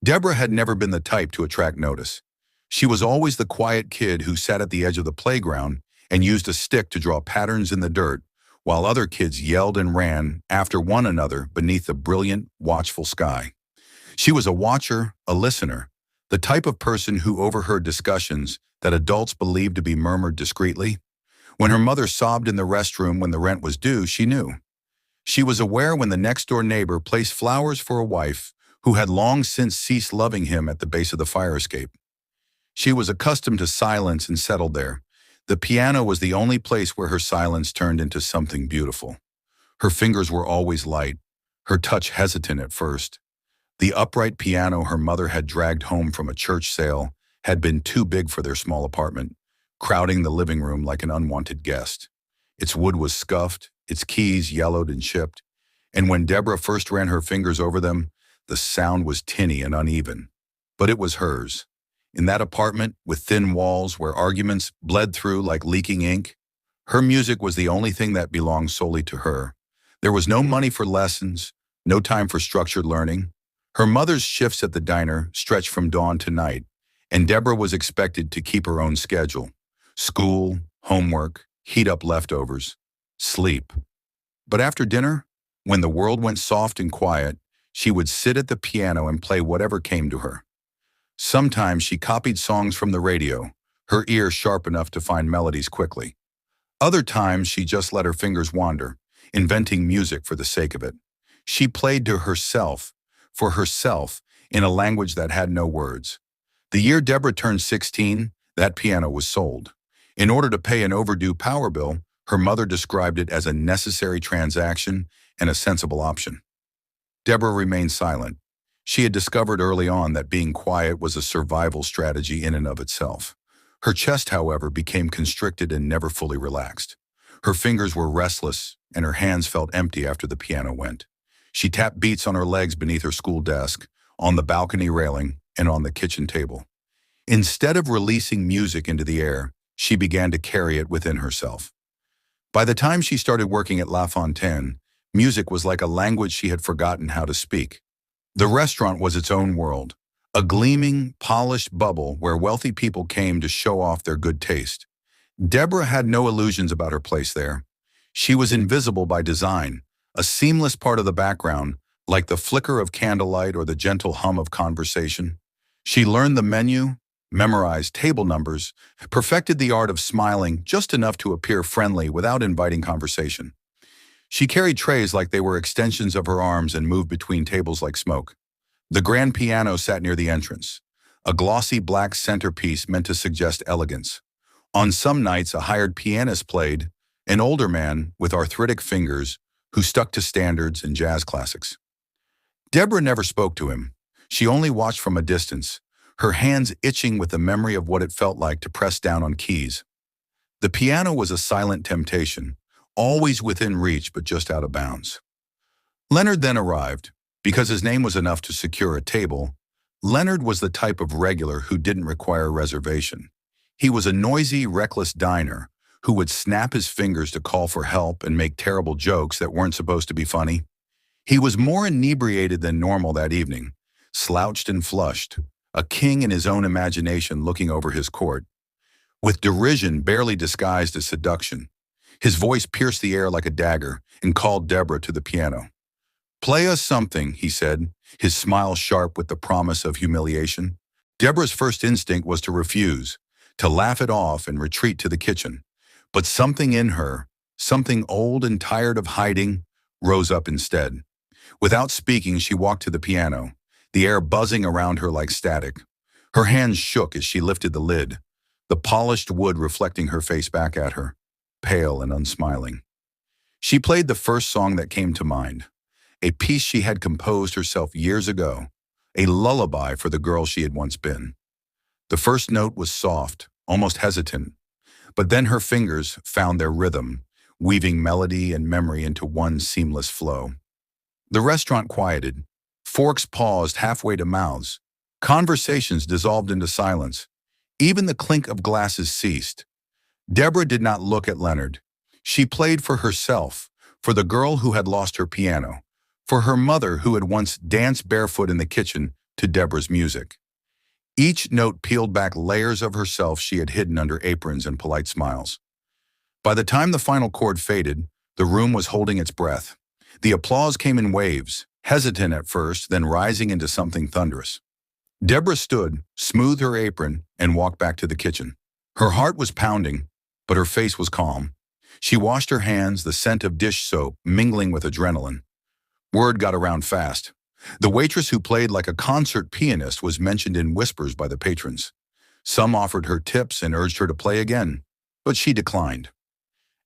Deborah had never been the type to attract notice. She was always the quiet kid who sat at the edge of the playground and used a stick to draw patterns in the dirt, while other kids yelled and ran after one another beneath the brilliant, watchful sky. She was a watcher, a listener, the type of person who overheard discussions that adults believed to be murmured discreetly. When her mother sobbed in the restroom when the rent was due, she knew. She was aware when the next-door neighbor placed flowers for a wife who had long since ceased loving him at the base of the fire escape. She was accustomed to silence and settled there. The piano was the only place where her silence turned into something beautiful. Her fingers were always light, her touch hesitant at first. The upright piano her mother had dragged home from a church sale had been too big for their small apartment, crowding the living room like an unwanted guest. Its wood was scuffed, its keys yellowed and chipped, and when Deborah first ran her fingers over them, the sound was tinny and uneven. But it was hers. In that apartment, with thin walls where arguments bled through like leaking ink, her music was the only thing that belonged solely to her. There was no money for lessons, no time for structured learning. Her mother's shifts at the diner stretched from dawn to night, and Deborah was expected to keep her own schedule. School, homework, heat up leftovers, sleep. But after dinner, when the world went soft and quiet, she would sit at the piano and play whatever came to her. Sometimes she copied songs from the radio, her ear sharp enough to find melodies quickly. Other times she just let her fingers wander, inventing music for the sake of it. She played to herself, for herself, in a language that had no words. The year Deborah turned 16, that piano was sold. In order to pay an overdue power bill, her mother described it as a necessary transaction and a sensible option. Deborah remained silent. She had discovered early on that being quiet was a survival strategy in and of itself. Her chest, however, became constricted and never fully relaxed. Her fingers were restless, and her hands felt empty after the piano went. She tapped beats on her legs beneath her school desk, on the balcony railing, and on the kitchen table. Instead of releasing music into the air, she began to carry it within herself. By the time she started working at LaFontaine, music was like a language she had forgotten how to speak. The restaurant was its own world, a gleaming, polished bubble where wealthy people came to show off their good taste. Deborah had no illusions about her place there. She was invisible by design, a seamless part of the background, like the flicker of candlelight or the gentle hum of conversation. She learned the menu, memorized table numbers, perfected the art of smiling just enough to appear friendly without inviting conversation. She carried trays like they were extensions of her arms and moved between tables like smoke. The grand piano sat near the entrance, a glossy black centerpiece meant to suggest elegance. On some nights, a hired pianist played, an older man with arthritic fingers who stuck to standards and jazz classics. Deborah never spoke to him. She only watched from a distance, her hands itching with the memory of what it felt like to press down on keys. The piano was a silent temptation, always within reach but just out of bounds. Leonard then arrived. Because his name was enough to secure a table, Leonard was the type of regular who didn't require a reservation. He was a noisy, reckless diner who would snap his fingers to call for help and make terrible jokes that weren't supposed to be funny. He was more inebriated than normal that evening, slouched and flushed, a king in his own imagination looking over his court. With derision barely disguised as seduction, his voice pierced the air like a dagger and called Deborah to the piano. "Play us something," he said, his smile sharp with the promise of humiliation. Deborah's first instinct was to refuse, to laugh it off and retreat to the kitchen. But something in her, something old and tired of hiding, rose up instead. Without speaking, she walked to the piano, the air buzzing around her like static. Her hands shook as she lifted the lid, the polished wood reflecting her face back at her, pale and unsmiling. She played the first song that came to mind, a piece she had composed herself years ago, a lullaby for the girl she had once been. The first note was soft, almost hesitant, but then her fingers found their rhythm, weaving melody and memory into one seamless flow. The restaurant quieted. Forks paused halfway to mouths. Conversations dissolved into silence. Even the clink of glasses ceased. Deborah did not look at Leonard. She played for herself, for the girl who had lost her piano, for her mother who had once danced barefoot in the kitchen to Deborah's music. Each note peeled back layers of herself she had hidden under aprons and polite smiles. By the time the final chord faded, the room was holding its breath. The applause came in waves, hesitant at first, then rising into something thunderous. Deborah stood, smoothed her apron, and walked back to the kitchen. Her heart was pounding, but her face was calm. She washed her hands, the scent of dish soap mingling with adrenaline. Word got around fast. The waitress who played like a concert pianist was mentioned in whispers by the patrons. Some offered her tips and urged her to play again, but she declined.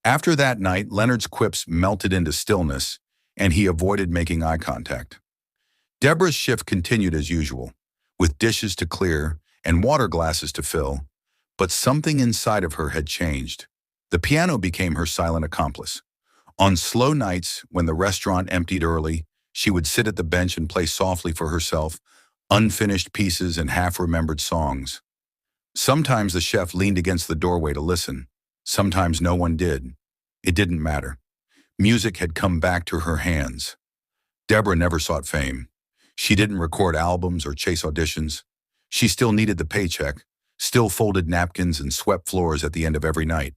After that night, Leonard's quips melted into stillness, and he avoided making eye contact. Deborah's shift continued as usual, with dishes to clear and water glasses to fill, but something inside of her had changed. The piano became her silent accomplice. On slow nights, when the restaurant emptied early, she would sit at the bench and play softly for herself, unfinished pieces and half-remembered songs. Sometimes the chef leaned against the doorway to listen. Sometimes no one did. It didn't matter. Music had come back to her hands. Deborah never sought fame. She didn't record albums or chase auditions. She still needed the paycheck, still folded napkins and swept floors at the end of every night.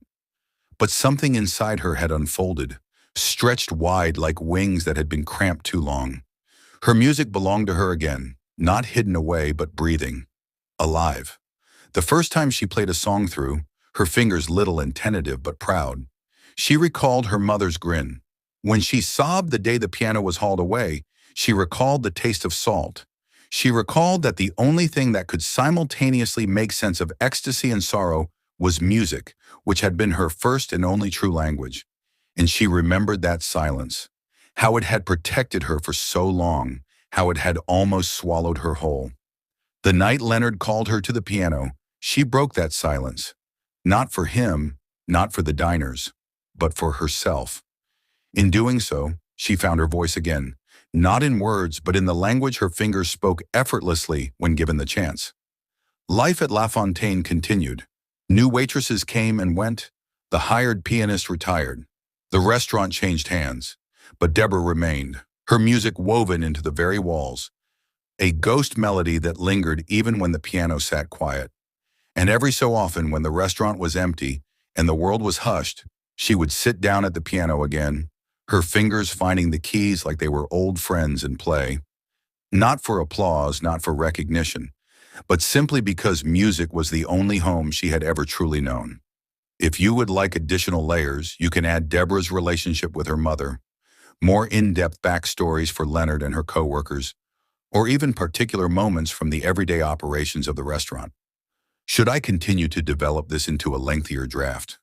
But something inside her had unfolded, stretched wide like wings that had been cramped too long. Her music belonged to her again, not hidden away but breathing, alive. The first time she played a song through, her fingers little and tentative but proud, she recalled her mother's grin. When she sobbed the day the piano was hauled away, she recalled the taste of salt. She recalled that the only thing that could simultaneously make sense of ecstasy and sorrow was music, which had been her first and only true language. And she remembered that silence, how it had protected her for so long, how it had almost swallowed her whole. The night Leonard called her to the piano, she broke that silence. Not for him, not for the diners, but for herself. In doing so, she found her voice again, not in words, but in the language her fingers spoke effortlessly when given the chance. Life at LaFontaine continued. New waitresses came and went. The hired pianist retired. The restaurant changed hands, but Deborah remained, her music woven into the very walls, a ghost melody that lingered even when the piano sat quiet. And every so often, when the restaurant was empty and the world was hushed, she would sit down at the piano again, her fingers finding the keys like they were old friends and play. Not for applause, not for recognition, but simply because music was the only home she had ever truly known. If you would like additional layers, you can add Deborah's relationship with her mother, more in-depth backstories for Leonard and her co-workers, or even particular moments from the everyday operations of the restaurant. Should I continue to develop this into a lengthier draft?